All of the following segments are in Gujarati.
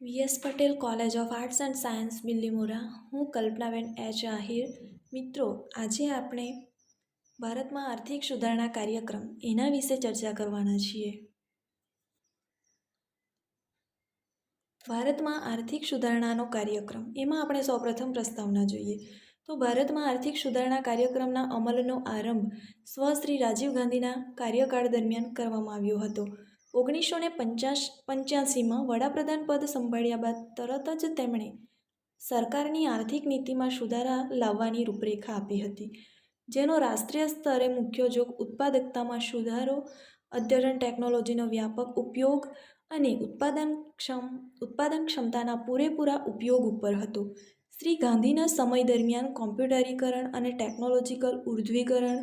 VS Patel college of arts and science Bilimora. હું કલ્પનાબેન એચ આહિર. મિત્રો, આજે આપણે ભારતમાં આર્થિક સુધારણા કાર્યક્રમ એના વિશે ચર્ચા કરવાના છીએ. ભારતમાં આર્થિક સુધારણાનો કાર્યક્રમ એમાં આપણે સૌપ્રથમ પ્રસ્તાવના જોઈએ તો ભારતમાં આર્થિક સુધારણા કાર્યક્રમના અમલનો આરંભ શ્રી રાજીવ ગાંધીના કાર્યકાળ દરમિયાન કરવામાં આવ્યો હતો. 1985માં વડાપ્રધાન પદ સંભાળ્યા બાદ તરત જ તેમણે સરકારની આર્થિક નીતિમાં સુધારા લાવવાની રૂપરેખા આપી હતી, જેનો રાષ્ટ્રીય સ્તરે મુખ્ય જોગ ઉત્પાદકતામાં સુધારો, અદ્યતન ટેકનોલોજીનો વ્યાપક ઉપયોગ અને ઉત્પાદન ક્ષમતાના પૂરેપૂરા ઉપયોગ ઉપર હતો. શ્રી ગાંધીના સમય દરમિયાન કોમ્પ્યુટરીકરણ અને ટેકનોલોજીકલ ઉર્ધ્વીકરણ,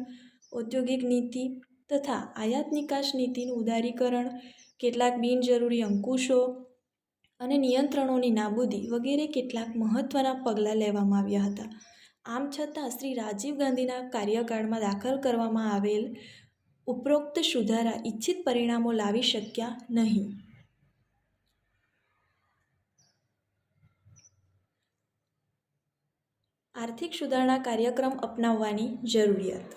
ઔદ્યોગિક નીતિ તથા આયાત નિકાસ નીતિનું ઉદારીકરણ, કેટલાક બિનજરૂરી અંકુશો અને નિયંત્રણોની નાબૂદી વગેરે કેટલાક મહત્ત્વના પગલાં લેવામાં આવ્યા હતા. આમ છતાં શ્રી રાજીવ ગાંધીના કાર્યકાળમાં દાખલ કરવામાં આવેલ ઉપરોક્ત સુધારા ઇચ્છિત પરિણામો લાવી શક્યા નહીં. આર્થિક સુધારણા કાર્યક્રમ અપનાવવાની જરૂરિયાત.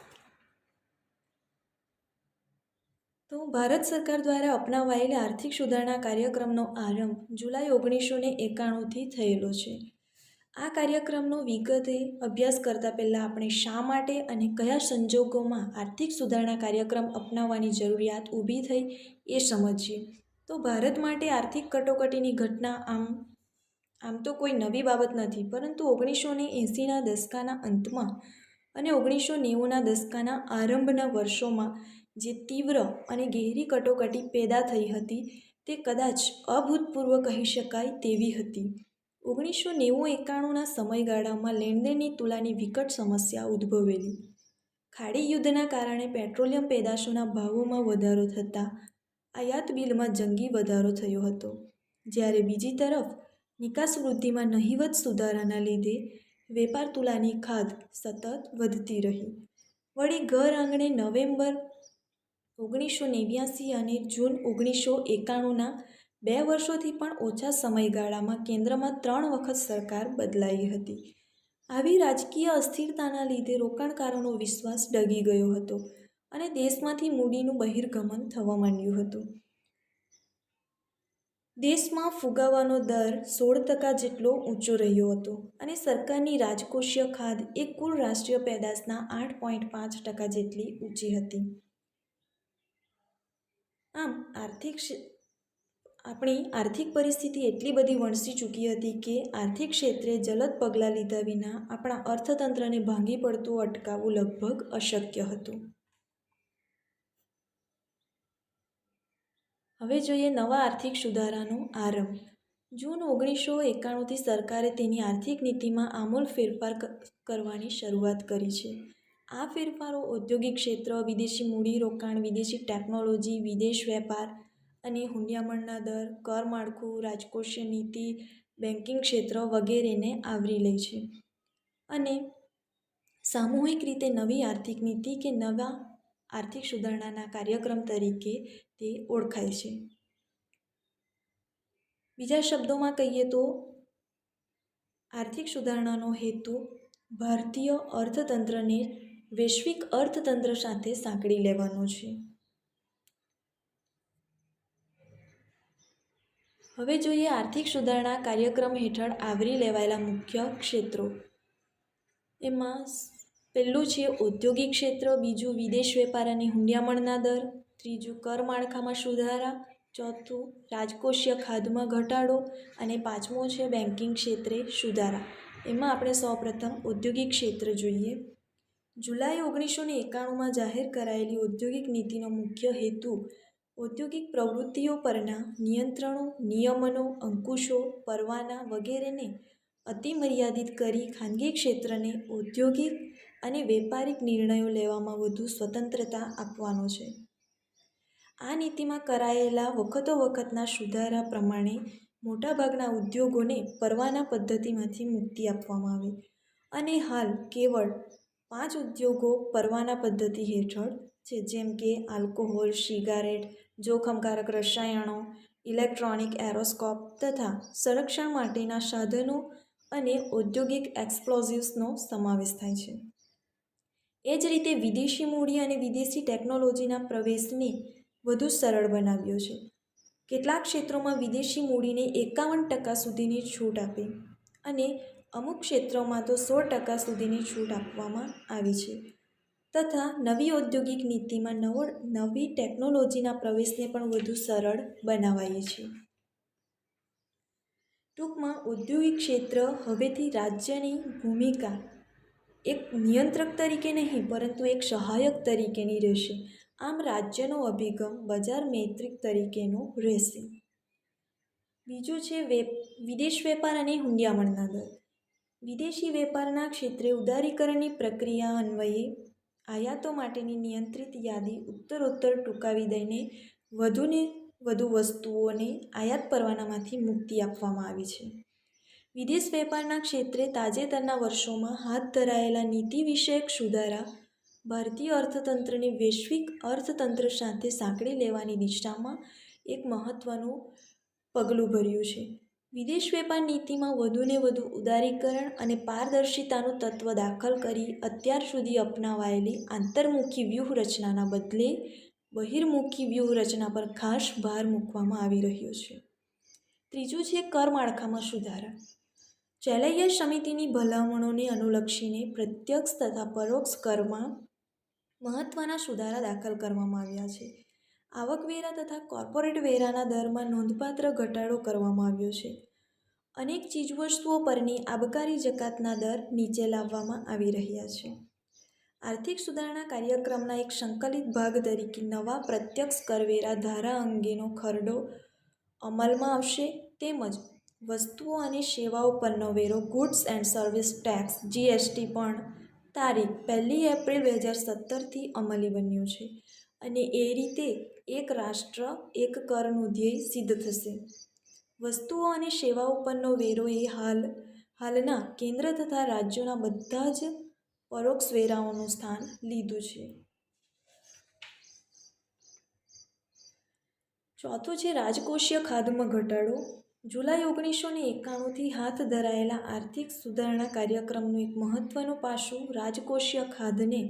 તો ભારત સરકાર દ્વારા અપનાવાયેલા આર્થિક સુધારણા કાર્યક્રમનો આરંભ જુલાઈ 1991થી થયેલો છે. આ કાર્યક્રમનો વિગતે અભ્યાસ કરતા પહેલાં આપણે શા માટે અને કયા સંજોગોમાં આર્થિક સુધારણા કાર્યક્રમ અપનાવવાની જરૂરિયાત ઊભી થઈ એ સમજીએ. તો ભારત માટે આર્થિક કટોકટીની ઘટના આમ તો કોઈ નવી બાબત નથી, પરંતુ 1980ના દશકાના અંતમાં અને 1990ના દશકાના આરંભના વર્ષોમાં જે તીવ્ર અને ઘેરી કટોકટી પેદા થઈ હતી તે કદાચ અભૂતપૂર્વ કહી શકાય તેવી હતી. 1990-91ના સમયગાળામાં લેણદેણની તુલાની વિકટ સમસ્યા ઉદ્ભવેલી. ખાડી યુદ્ધના કારણે પેટ્રોલિયમ પેદાશોના ભાવોમાં વધારો થતાં આયાત બિલમાં જંગી વધારો થયો હતો, જ્યારે બીજી તરફ નિકાસ વૃદ્ધિમાં નહિવત સુધારાના લીધે વેપાર તુલાની ખાધ સતત વધતી રહી. વળી ઘર આંગણે નવેમ્બર 1989 અને જૂન 1991ના 2 વર્ષોથી પણ ઓછા સમયગાળામાં કેન્દ્રમાં 3 વખત સરકાર બદલાઈ હતી. આવી રાજકીય અસ્થિરતાના લીધે રોકાણકારોનો વિશ્વાસ ડગી ગયો હતો અને દેશમાંથી મૂડીનું બહિર્ગમન થવા માંડ્યું હતું. દેશમાં ફુગાવાનો દર 16% જેટલો ઊંચો રહ્યો હતો અને સરકારની રાજકોષીય ખાધ એ કુલ રાષ્ટ્રીય પેદાશના 8.5% જેટલી ઊંચી હતી. આમ આપણી આર્થિક પરિસ્થિતિ એટલી બધી વણસી ચૂકી હતી કે આર્થિક ક્ષેત્રે જલદ પગલાં લીધા વિના આપણા અર્થતંત્રને ભાંગી પડતું અટકાવવું લગભગ અશક્ય હતું. હવે જોઈએ નવા આર્થિક સુધારાનો આરંભ. જૂન 1991થી સરકારે તેની આર્થિક નીતિમાં આમૂલ ફેરફાર કરવાની શરૂઆત કરી છે. આ ફેરફારો ઔદ્યોગિક ક્ષેત્ર, વિદેશી મૂડીરોકાણ, વિદેશી ટેકનોલોજી, વિદેશ વેપાર અને હુંડિયામણના દર, કર માળખું, રાજકોષીય નીતિ, બેન્કિંગ ક્ષેત્ર વગેરેને આવરી લે છે અને સામૂહિક રીતે નવી આર્થિક નીતિ કે નવા આર્થિક સુધારણાના કાર્યક્રમ તરીકે તે ઓળખાય છે. બીજા શબ્દોમાં કહીએ તો આર્થિક સુધારણાનો હેતુ ભારતીય અર્થતંત્રને વૈશ્વિક અર્થતંત્ર સાથે સાંકળી લેવાનો છે. હવે જોઈએ આર્થિક સુધારણા કાર્યક્રમ હેઠળ આવરી લેવાયેલા મુખ્ય ક્ષેત્રો. એમાં પહેલું છે ઔદ્યોગિક ક્ષેત્ર, બીજું વિદેશ વેપાર અને હુંડિયામણના દર, ત્રીજું કર માળખામાં સુધારા, ચોથું રાજકોષીય ખાધમાં ઘટાડો અને પાંચમું છે બેન્કિંગ ક્ષેત્રે સુધારા. એમાં આપણે સૌપ્રથમ ઔદ્યોગિક ક્ષેત્ર જોઈએ. જુલાઈ 1991માં જાહેર કરાયેલી ઔદ્યોગિક નીતિનો મુખ્ય હેતુ ઔદ્યોગિક પ્રવૃત્તિઓ પરના નિયંત્રણો, નિયમનો, અંકુશો, પરવાના વગેરેને અતિમર્યાદિત કરી ખાનગી ક્ષેત્રને ઔદ્યોગિક અને વેપારિક નિર્ણયો લેવામાં વધુ સ્વતંત્રતા આપવાનો છે. આ નીતિમાં કરાયેલા વખતોવખતના સુધારા પ્રમાણે મોટાભાગના ઉદ્યોગોને પરવાના પદ્ધતિમાંથી મુક્તિ આપવામાં આવી અને હાલ કેવળ 5 ઉદ્યોગો પરવાના પદ્ધતિ હેઠળ છે, જેમ કે આલ્કોહોલ, સિગારેટ, જોખમકારક રસાયણો, ઇલેક્ટ્રોનિક એરોસ્કોપ તથા સંરક્ષણ માટેના સાધનો અને ઔદ્યોગિક એક્સપ્લોઝિવ્સનો સમાવેશ થાય છે. એ જ રીતે વિદેશી મૂડી અને વિદેશી ટેકનોલોજીના પ્રવેશને વધુ સરળ બનાવ્યો છે. કેટલાક ક્ષેત્રોમાં વિદેશી મૂડીને 51% સુધીની છૂટ આપી અને અમુક ક્ષેત્રોમાં તો 100% સુધીની છૂટ આપવામાં આવી છે તથા નવી ઔદ્યોગિક નીતિમાં નવી ટેકનોલોજીના પ્રવેશને પણ વધુ સરળ બનાવાઈ છે. ટૂંકમાં ઔદ્યોગિક ક્ષેત્ર હવેથી રાજ્યની ભૂમિકા એક નિયંત્રક તરીકે નહીં પરંતુ એક સહાયક તરીકેની રહેશે. આમ રાજ્યનો અભિગમ બજાર મૈત્રી તરીકેનો રહેશે. બીજું છે વિદેશ વેપાર અને હુંડિયામણના દર. વિદેશી વેપારના ક્ષેત્રે ઉદારીકરણની પ્રક્રિયા અન્વયે આયાતો માટેની નિયંત્રિત યાદી ઉત્તરોત્તર ટૂંકાવી દઈને વધુને વધુ વસ્તુઓને આયાત પરવાનામાંથી મુક્તિ આપવામાં આવી છે. વિદેશ વેપારના ક્ષેત્રે તાજેતરના વર્ષોમાં હાથ ધરાયેલા નીતિ વિષયક સુધારા ભારતીય અર્થતંત્રને વૈશ્વિક અર્થતંત્ર સાથે સાંકળી લેવાની દિશામાં એક મહત્વનું પગલું ભર્યું છે. વિદેશ વેપાર નીતિમાં વધુને વધુ ઉદારીકરણ અને પારદર્શિતાનું તત્વ દાખલ કરી અત્યાર સુધી અપનાવાયેલી આંતરમુખી વ્યૂહરચનાના બદલે બહિર્મુખી વ્યૂહરચના પર ખાસ ભાર મૂકવામાં આવી રહ્યો છે. ત્રીજું છે કર માળખામાં સુધારા. ચેલૈયા સમિતિની ભલામણોને અનુલક્ષીને પ્રત્યક્ષ તથા પરોક્ષ કરમાં મહત્વના સુધારા દાખલ કરવામાં આવ્યા છે. આવકવેરા તથા કોર્પોરેટ વેરાના દરમાં નોંધપાત્ર ઘટાડો કરવામાં આવ્યો છે. અનેક ચીજવસ્તુઓ પરની આબકારી જકાતના દર નીચે લાવવામાં આવી રહ્યા છે. આર્થિક સુધારણા કાર્યક્રમના એક સંકલિત ભાગ તરીકે નવા પ્રત્યક્ષ કરવેરા ધારા અંગેનો ખરડો અમલમાં આવશે તેમજ વસ્તુઓ અને સેવાઓ પરનો વેરો goods and service tax GST પણ તારીખ 1 એપ્રિલ 2017થી અમલી બન્યું છે અને એ રીતે એક રાષ્ટ્ર એક કરનું ધ્યેય સિદ્ધ થશે. વસ્તુઓ અને સેવાઓ પરનો વેરો એ હાલના કેન્દ્ર તથા રાજ્યોના બધા જ પરોક્ષ વેરાઓનું સ્થાન લીધું છે. ચોથું છે રાજકોષીય ખાધમાં ઘટાડો. જુલાઈ 1991થી હાથ ધરાયેલા આર્થિક સુધારણા કાર્યક્રમનું એક મહત્વનું પાસું રાજકોષીય ખાધને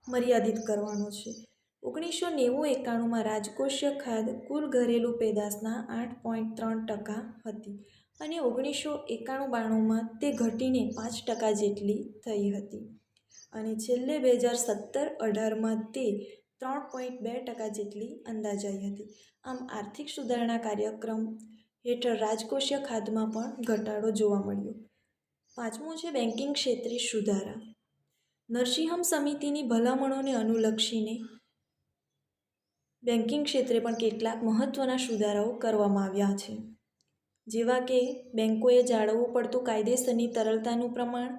મર્યાદિત કરવાનો છે. 1990-91માં રાજકોષીય ખાધ કુલ ઘરેલું પેદાશના 8.3% હતી અને 1991-92માં તે ઘટીને 5% જેટલી થઈ હતી અને છેલ્લે 2017-18માં તે 3.2% જેટલી અંદાજાઈ હતી. આમ આર્થિક સુધારણા કાર્યક્રમ હેઠળ રાજકોષીય ખાધમાં પણ ઘટાડો જોવા મળ્યો. પાંચમું છે બેન્કિંગ ક્ષેત્રે સુધારા. નરસિંહમ સમિતિની ભલામણોને અનુલક્ષીને બેન્કિંગ ક્ષેત્રે પણ કેટલાક મહત્વના સુધારાઓ કરવામાં આવ્યા છે. જેવા કે બેન્કોએ જાળવવું પડતું કાયદેસરની તરલતાનું પ્રમાણ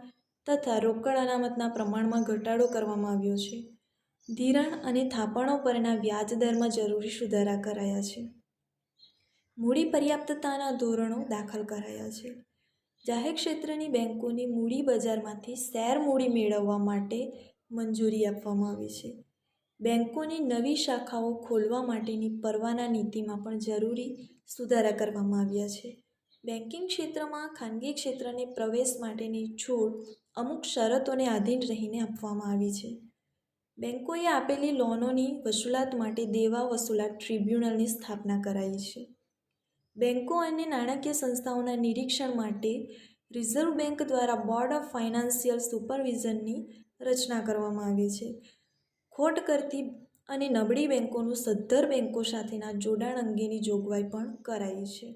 તથા રોકડ અનામતના પ્રમાણમાં ઘટાડો કરવામાં આવ્યો છે. ધિરાણ અને થાપણો પરના વ્યાજ દરમાં જરૂરી સુધારા કરાયા છે. મૂડી પર્યાપ્તતાના ધોરણો દાખલ કરાયા છે. જાહેર ક્ષેત્રની બેન્કોની મૂડી બજારમાંથી શેર મૂડી મેળવવા માટે મંજૂરી આપવામાં આવી છે. બેન્કોની નવી શાખાઓ ખોલવા માટેની પરવાના નીતિમાં પણ જરૂરી સુધારા કરવામાં આવ્યા છે. બેન્કિંગ ક્ષેત્રમાં ખાનગી ક્ષેત્રને પ્રવેશ માટેની છૂટ અમુક શરતોને આધીન રહીને આપવામાં આવી છે. બેન્કોએ આપેલી લોનોની વસૂલાત માટે દેવા વસૂલાત ટ્રિબ્યુનલની સ્થાપના કરાઈ છે. બેન્કો અને નાણાકીય સંસ્થાઓના નિરીક્ષણ માટે રિઝર્વ બેન્ક દ્વારા બોર્ડ ઓફ ફાઇનાન્શિયલ સુપરવિઝનની રચના કરવામાં આવી છે. ખોટ કરતી અને નબળી બેન્કોનું સદ્ધર બેન્કો સાથેના જોડાણ અંગેની જોગવાઈ પણ કરાઈ છે.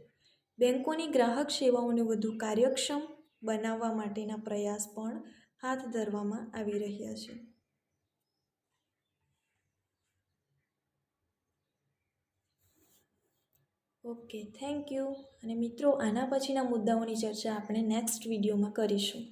બેન્કોની ગ્રાહક સેવાઓને વધુ કાર્યક્ષમ બનાવવા માટેના પ્રયાસ પણ હાથ ધરવામાં આવી રહ્યા છે. Okay, thank you. અને મિત્રો, આના પછીના મુદ્દાઓની ચર્ચા આપણે નેક્સ્ટ વિડીયોમાં કરીશું.